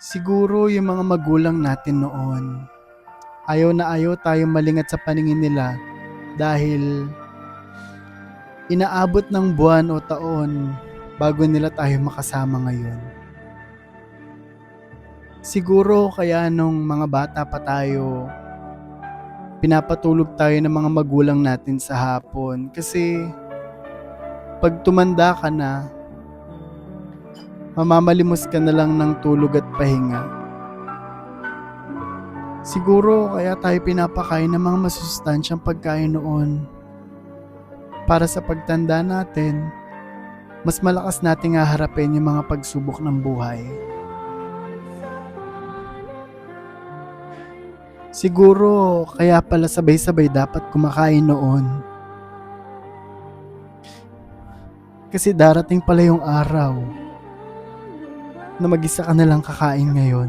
Siguro yung mga magulang natin noon, ayaw na ayaw tayong malingat sa paningin nila dahil inaabot ng buwan o taon bago nila tayo makasama ngayon. Siguro kaya nung mga bata pa tayo, pinapatulog tayo ng mga magulang natin sa hapon kasi pag tumanda ka na, mamamalimos ka na lang ng tulog at pahinga. Siguro kaya tayo pinapakain ng mga masustansyang pagkain noon para sa pagtanda natin, mas malakas nating haharapin yung mga pagsubok ng buhay. Siguro kaya pala sabay-sabay dapat kumakain noon. Kasi darating pala yung araw na mag-isa ka na lang kakain ngayon.